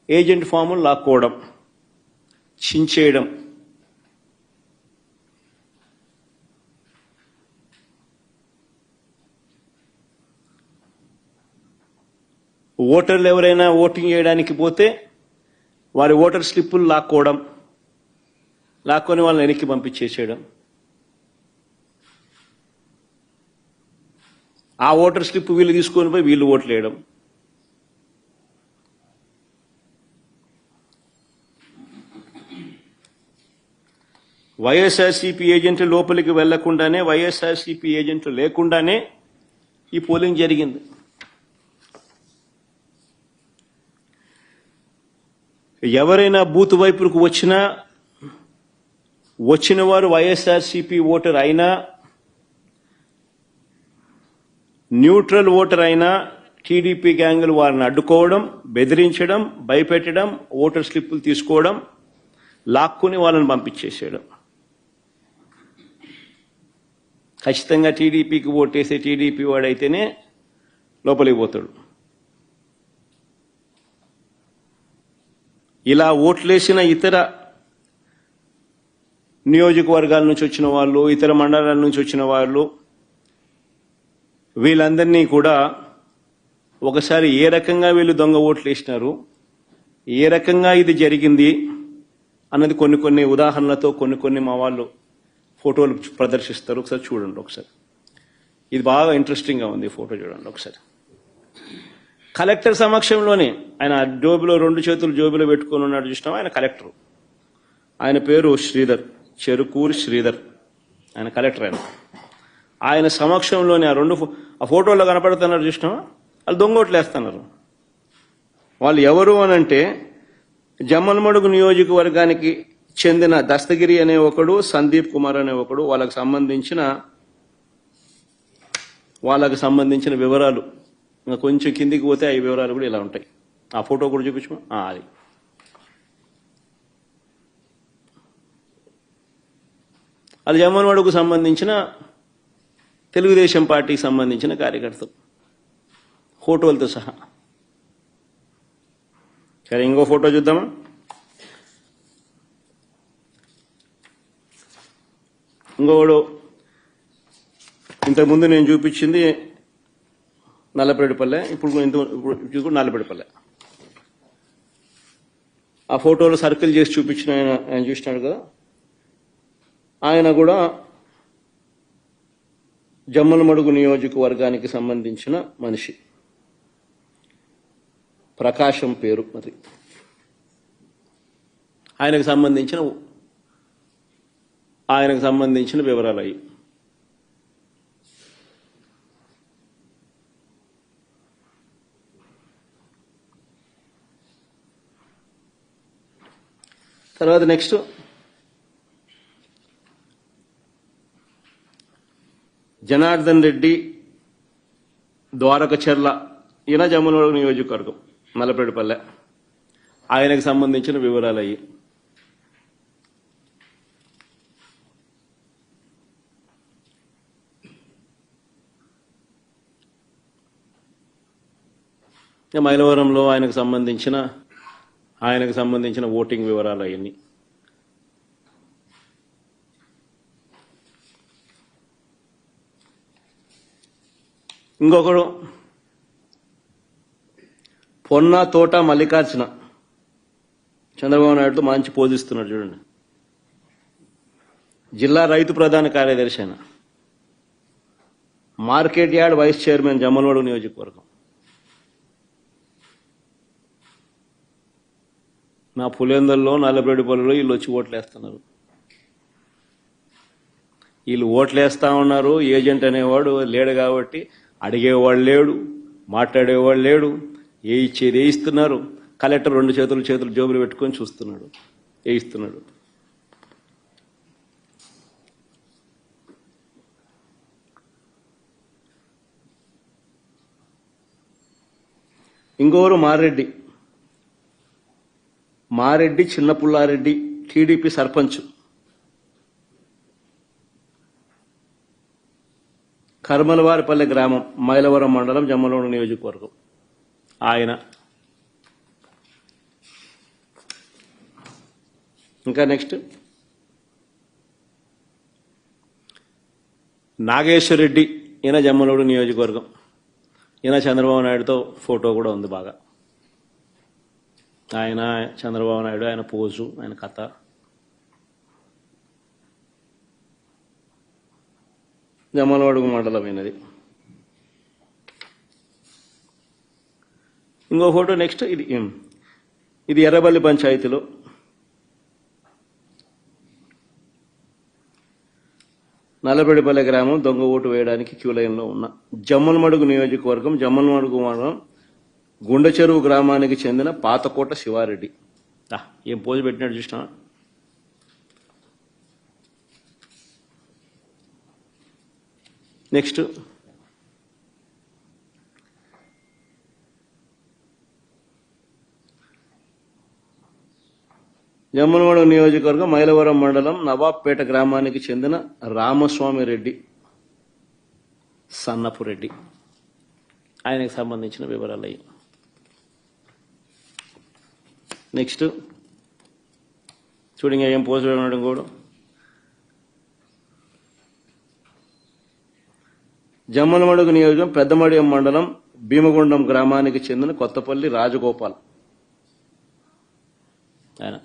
Agent ఫాములు లాక్కోవడం, చించేయడం, ఓటర్లు ఎవరైనా voting చేయడానికి పోతే వారి ఓటర్ స్లిప్పులు లాక్కోవడం, లాక్కొని వాళ్ళని వెనక్కి పంపించేసేయడం, ఆ ఓటర్ స్లిప్ వీళ్ళు తీసుకొని పోయి వీళ్ళు ఓట్లు వేయడం, వైఎస్ఆర్సీపీ ఏజెంట్లు లోపలికి వెళ్లకుండానే, వైఎస్ఆర్సీపీ ఏజెంట్లు లేకుండానే ఈ పోలింగ్ జరిగింది. ఎవరైనా బూత్ వైపుకు వచ్చిన వారు వైఎస్ఆర్సీపీ ఓటర్ అయినా, న్యూట్రల్ ఓటర్ అయినా టీడీపీ గ్యాంగులు వారిని అడ్డుకోవడం, బెదిరించడం, భయపెట్టడం, ఓటర్ స్లిప్పులు తీసుకోవడం, లాక్కుని వాళ్ళని పంపించేసేయడం. ఖచ్చితంగా టీడీపీకి ఓటేసే టీడీపీ వాడైతేనే లోపలికి పోతాడు. ఇలా ఓట్లేసిన ఇతర నియోజకవర్గాల నుంచి వచ్చిన వాళ్ళు, ఇతర మండలాల నుంచి వచ్చిన వాళ్ళు, వీళ్ళందరినీ కూడా ఒకసారి ఏ రకంగా వీళ్ళు దొంగ ఓట్లు వేసినారు, ఏ రకంగా ఇది జరిగింది అన్నది కొన్ని ఉదాహరణలతో కొన్ని మా వాళ్ళు ఫోటోలు ప్రదర్శిస్తారు. ఒకసారి చూడండి. ఒకసారి ఇది బాగా ఇంట్రెస్టింగ్గా ఉంది. ఫోటో చూడండి ఒకసారి. కలెక్టర్ సమక్షంలోనే ఆయన జోబిలో 2 చేతులు జోబిలో పెట్టుకొని ఉన్నాడు చూసినాం. ఆయన కలెక్టర్, ఆయన పేరు శ్రీధర్, చెరుకూరి శ్రీధర్. ఆయన కలెక్టర్. ఆయన సమక్షంలోనే ఆ ఫోటోలో కనపడుతున్నారు చూసినామా, వాళ్ళు దొంగోట్లు వేస్తున్నారు. వాళ్ళు ఎవరు అనంటే జమ్మలమడుగు నియోజకవర్గానికి చెందిన దస్తగిరి అనే ఒకడు, సందీప్ కుమార్ అనే ఒకడు. వాళ్ళకు సంబంధించిన వివరాలు ఇంకా కొంచెం కిందికి పోతే ఆ వివరాలు కూడా ఇలా ఉంటాయి. ఆ ఫోటో కూడా చూపించమా. అది అది జమ్మలమడుగుకు సంబంధించిన తెలుగుదేశం పార్టీకి సంబంధించిన కార్యకర్తలు ఫోటోలతో సహా. సరే, ఇంకో ఫోటో చూద్దామా. ఇంకోడు ఇంతకుముందు నేను చూపించింది నల్లపరెడ్డిపల్లె, ఇప్పుడు నల్లపరెడ్డిపల్లె. ఆ ఫోటోలో సర్కిల్ చేసి చూపించిన ఆయన చూసినాడు కదా, ఆయన కూడా జమ్మలమడుగు నియోజకవర్గానికి సంబంధించిన మనిషి. ప్రకాశం పేరు. మరి ఆయనకు సంబంధించిన వివరాలు అయ్యి. తర్వాత నెక్స్ట్ జనార్దన్ రెడ్డి, ద్వారకచర్ల. ఈయన జమ్మలమడుగు నియోజకవర్గం, నల్లపరెడ్డిపల్లె. ఆయనకు సంబంధించిన వివరాలు అయ్యి. మైలవరంలో ఆయనకు సంబంధించిన ఓటింగ్ వివరాలు అవన్నీ. ఇంకొకడు పొన్న తోట మల్లికార్జున, చంద్రబాబు నాయుడుతో మంచి పోజిస్తున్నాడు చూడండి. జిల్లా రైతు ప్రధాన కార్యదర్శి అయిన, market yard vice chairman, Jammalamadugu నియోజకవర్గం. నా పులేందల్లో, నల్లపరెడ్డిపల్లిలో వీళ్ళు వచ్చి ఓట్లేస్తున్నారు. వీళ్ళు ఓట్లేస్తా ఉన్నారు. ఏజెంట్ అనేవాడు లేడు కాబట్టి అడిగేవాడు లేడు, మాట్లాడేవాడు లేడు. ఏ ఇచ్చేది వేయిస్తున్నారు. కలెక్టర్ 2 చేతులు జోబులు పెట్టుకొని చూస్తున్నాడు, వేయిస్తున్నాడు. ఇంకోరు మారెడ్డి చిన్నపుల్లారెడ్డి, టీడీపీ సర్పంచ్, కర్మలవారిపల్లె గ్రామం, మైలవరం మండలం, జమ్మలమడుగు నియోజకవర్గం. ఆయన ఇంకా నెక్స్ట్ నాగేశ్వర్ రెడ్డి, ఈయన జమ్మలమడుగు నియోజకవర్గం. ఈయన చంద్రబాబు నాయుడుతో ఫోటో కూడా ఉంది బాగా. ఆయన చంద్రబాబు నాయుడు, ఆయన పోజు, ఆయన కథ. జమ్మలమడుగు మండలమైనది. ఇంకో ఫోటో నెక్స్ట్ ఇది ఎర్రబల్లి పంచాయతీలో నల్లబెడిపల్లె గ్రామం దొంగ ఓటు వేయడానికి క్యూ లైన్లో ఉన్న జమ్మలమడుగు నియోజకవర్గం, జమ్మలమడుగు మండలం గుండెచెరువు గ్రామానికి చెందిన పాతకోట శివారెడ్డి. ఏం పోజు పెట్టినట్టు చూసినా. నెక్స్ట్ జమ్మలమడుగు నియోజకవర్గం మైలవరం మండలం నవాబ్పేట గ్రామానికి చెందిన రామస్వామి రెడ్డి, సన్నపు రెడ్డి. ఆయనకు సంబంధించిన వివరాలు అయ్యి. నెక్స్ట్ చూడండి ఏం పోస్ట్ చేయడం కూడా. జమ్మలమడుగు నియోజకవర్గం పెద్దమడియం మండలం భీమగుండం గ్రామానికి చెందిన కొత్తపల్లి రాజగోపాల్. ఆయన